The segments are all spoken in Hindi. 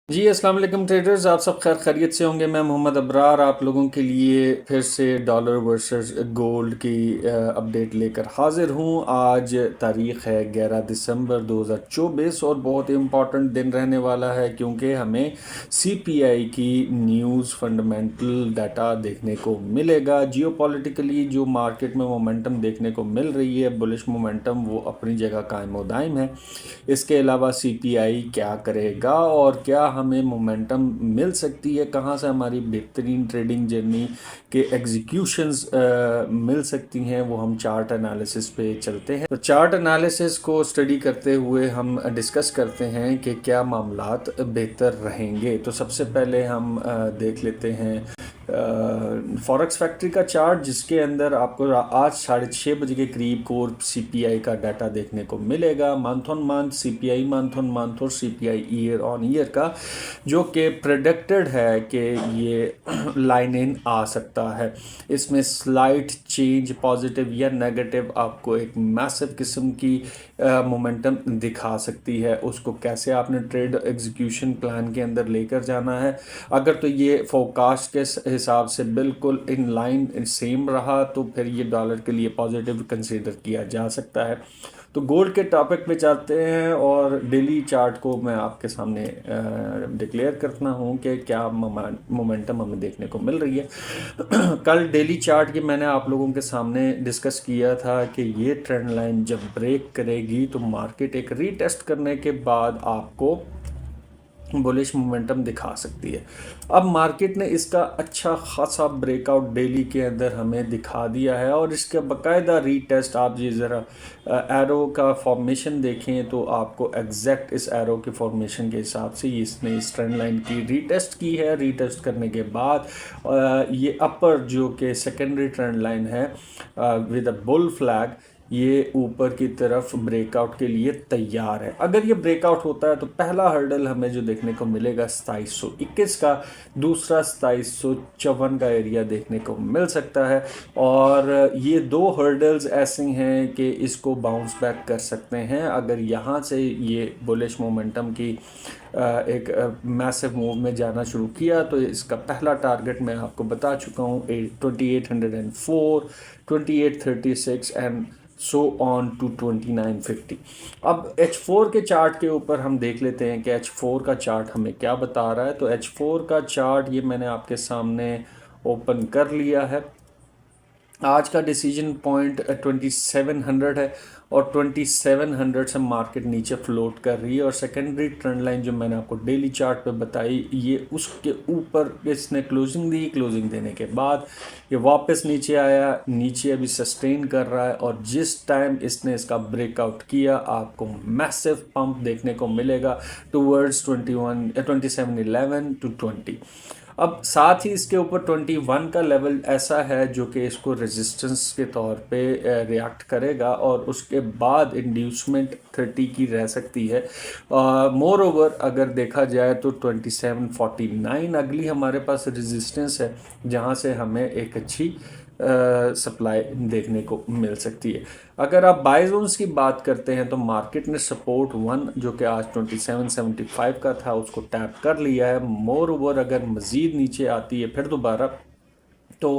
जी, अस्सलाम वालेकुम ट्रेडर्स, आप सब खैर खैरियत से होंगे। मैं मोहम्मद अबरार आप लोगों के लिए फिर से डॉलर वर्सेस गोल्ड की अपडेट लेकर हाज़िर हूँ। आज तारीख़ है 11 दिसंबर 2024 और बहुत ही इम्पॉर्टेंट दिन रहने वाला है क्योंकि हमें सीपीआई की न्यूज़ फंडामेंटल डाटा देखने को मिलेगा। जियोपॉलिटिकली जो मार्केट में मोमेंटम देखने को मिल रही है, बुलिश मोमेंटम, वो अपनी जगह कायम व दायम है। इसके अलावा सीपीआई क्या करेगा और क्या हमें मोमेंटम मिल सकती है, कहाँ से हमारी बेहतरीन ट्रेडिंग जर्नी के एग्जीक्यूशंस मिल सकती हैं, वो हम चार्ट एनालिसिस पे चलते हैं। तो चार्ट एनालिसिस को स्टडी करते हुए हम डिस्कस करते हैं कि क्या मामलात बेहतर रहेंगे। तो सबसे पहले हम देख लेते हैं फॉरेक्स फैक्ट्री का चार्ट, जिसके अंदर आपको आज 6:30 बजे के करीब कोर सीपीआई का डाटा देखने को मिलेगा। Month on month CPI, month on month और सीपीआई ईयर ऑन ईयर का, जो कि प्रेडिक्टेड है कि ये लाइन इन आ सकता है। इसमें स्लाइट चेंज पॉजिटिव या नेगेटिव आपको एक मैसिव किस्म की मोमेंटम दिखा सकती है। उसको कैसे आपने ट्रेड एग्जीक्यूशन प्लान के अंदर लेकर जाना है। अगर तो ये फोरकास्ट के हिसाब से बिल्कुल इन लाइन सेम रहा तो फिर ये डॉलर के लिए पॉजिटिव कंसीडर किया जा सकता है। तो गोल्ड के टॉपिक पे जाते हैं और डेली चार्ट को मैं आपके सामने डिक्लेयर करता हूँ कि क्या मोमेंटम हमें देखने को मिल रही है। कल डेली चार्ट की मैंने आप लोगों के सामने डिस्कस किया था कि ये ट्रेंड लाइन जब ब्रेक करेगी तो मार्केट एक रीटेस्ट करने के बाद आपको बुलिश मोमेंटम दिखा सकती है। अब मार्केट ने इसका अच्छा खासा ब्रेकआउट डेली के अंदर हमें दिखा दिया है और इसका बाकायदा रीटेस्ट, आप जी ज़रा एरो का फॉर्मेशन देखें तो आपको एग्जैक्ट इस एरो के फॉर्मेशन के हिसाब से इसने इस ट्रेंड लाइन की रीटेस्ट की है। रीटेस्ट करने के बाद ये अपर जो कि सेकेंडरी ट्रेंड लाइन है विद अ बुल फ्लैग, ये ऊपर की तरफ ब्रेकआउट के लिए तैयार है। अगर ये ब्रेकआउट होता है तो पहला हर्डल हमें जो देखने को मिलेगा 2721 का, दूसरा 2754 का एरिया देखने को मिल सकता है। और ये दो हर्डल्स ऐसे हैं कि इसको बाउंस बैक कर सकते हैं। अगर यहाँ से ये बुलिश मोमेंटम की एक मैसिव मूव में जाना शुरू किया तो इसका पहला टारगेट मैं आपको बता चुका हूँ 2804, 2836 एंड सो ऑन टू 2950। अब H4 के चार्ट के ऊपर हम देख लेते हैं कि H4 का चार्ट हमें क्या बता रहा है। तो H4 का चार्ट ये मैंने आपके सामने ओपन कर लिया है। आज का डिसीजन पॉइंट 2700 है और 2700 से मार्केट नीचे फ्लोट कर रही है और सेकेंडरी ट्रेंड लाइन जो मैंने आपको डेली चार्ट पे बताई, ये उसके ऊपर इसने क्लोजिंग दी। क्लोजिंग देने के बाद ये वापस नीचे आया, नीचे अभी सस्टेन कर रहा है और जिस टाइम इसने इसका ब्रेकआउट किया आपको मैसिव पंप देखने को मिलेगा टूवर्ड्स 2711 टू 20। अब साथ ही इसके ऊपर 21 का लेवल ऐसा है जो कि इसको रेजिस्टेंस के तौर पे रिएक्ट करेगा और उसके बाद इंड्यूसमेंट 30 की रह सकती है। मोर ओवर अगर देखा जाए तो 2749 अगली हमारे पास रेजिस्टेंस है जहां से हमें एक अच्छी सप्लाई देखने को मिल सकती है। अगर आप बाय जोन्स की बात करते हैं तो मार्केट ने सपोर्ट 1 जो कि आज 2775 का था उसको टैप कर लिया है। मोर ओवर अगर मज़ीद नीचे आती है फिर दोबारा तो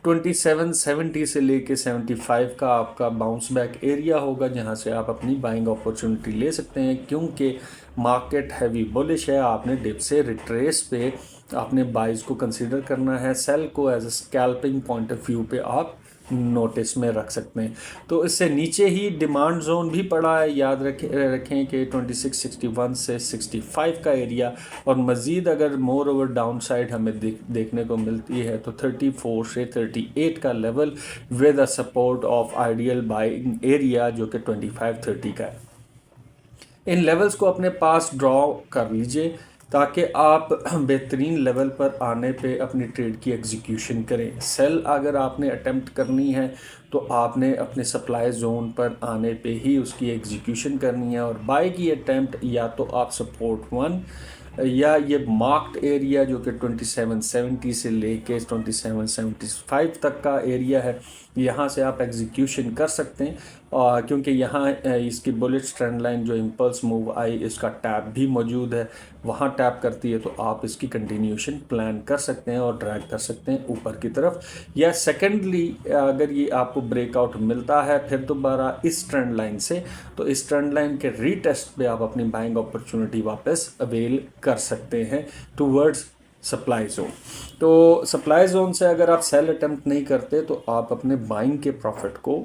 2770 से लेके 75 का आपका बाउंस बैक एरिया होगा जहां से आप अपनी बाइंग अपॉर्चुनिटी ले सकते हैं। क्योंकि मार्केट हैवी बुलिश है, आपने डिप से रिट्रेस पे आपने बाइज को कंसीडर करना है। सेल को as a scalping point of view पे आप नोटिस में रख सकते हैं। तो इससे नीचे ही डिमांड जोन भी पड़ा है, याद रखें कि 2661 से 65 का एरिया और मज़ीद अगर मोर ओवर डाउन साइड हमें देखने को मिलती है तो 34 से 38 का level with a support of ideal buying area जो कि 2530 का है। इन लेवल्स को अपने पास ड्रॉ कर लीजिए ताकि आप बेहतरीन लेवल पर आने पे अपनी ट्रेड की एग्जीक्यूशन करें। सेल अगर आपने अटेम्प्ट करनी है तो आपने अपने सप्लाई जोन पर आने पे ही उसकी एग्जीक्यूशन करनी है और बाय की अटेम्प्ट या तो आप सपोर्ट 1 या ये मार्क्ड एरिया जो कि 2770 से लेके 2775 तक का एरिया है, यहाँ से आप एग्जीक्यूशन कर सकते हैं, और क्योंकि यहाँ इसकी बुलिट ट्रेंड लाइन जो इम्पल्स मूव आई इसका टैप भी मौजूद है, वहाँ टैप करती है तो आप इसकी कंटिन्यूशन प्लान कर सकते हैं और ड्रैग कर सकते हैं ऊपर की तरफ। या सेकेंडली, अगर ये आपको ब्रेकआउट मिलता है फिर दोबारा इस ट्रेंड लाइन से, तो इस ट्रेंड लाइन के रीटेस्ट पे आप अपनी बाइंग अपॉर्चुनिटी वापस अवेल कर सकते हैं टूवर्ड्स सप्लाई जोन। तो सप्लाई जोन से अगर आप सेल अटेम्प्ट नहीं करते तो आप अपने बाइंग के प्रॉफिट को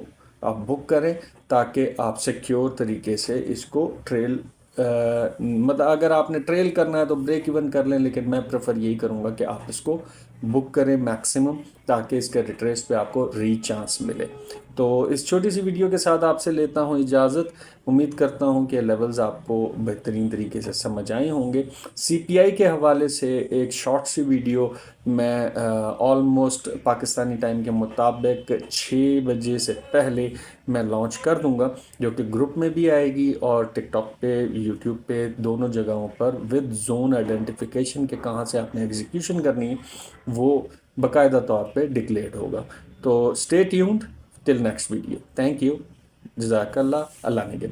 आप बुक करें, ताकि आप सिक्योर तरीके से इसको ट्रेल मतलब अगर आपने ट्रेल करना है तो ब्रेक इवन कर लें, लेकिन मैं प्रेफर यही करूँगा कि आप इसको बुक करें मैक्सिमम, ताकि इसके रिट्रेस पे आपको रीचांस मिले। तो इस छोटी सी वीडियो के साथ आपसे लेता हूँ इजाज़त। उम्मीद करता हूँ कि लेवल्स आपको बेहतरीन तरीके से समझ आए होंगे। सीपीआई के हवाले से एक शॉर्ट सी वीडियो मैं ऑलमोस्ट पाकिस्तानी टाइम के मुताबिक 6 बजे से पहले मैं लॉन्च कर दूंगा, जो कि ग्रुप में भी आएगी और टिकटॉक पे, यूट्यूब पे, दोनों जगहों पर विद जोन आइडेंटिफिकेशन के कहाँ से आपने एग्जीक्यूशन करनी है वो बाकायदा तौर पे डिक्लेयर्ड होगा। तो stay tuned till next video. Thank you, जज़ाकल्लाह, अल्लाह ने के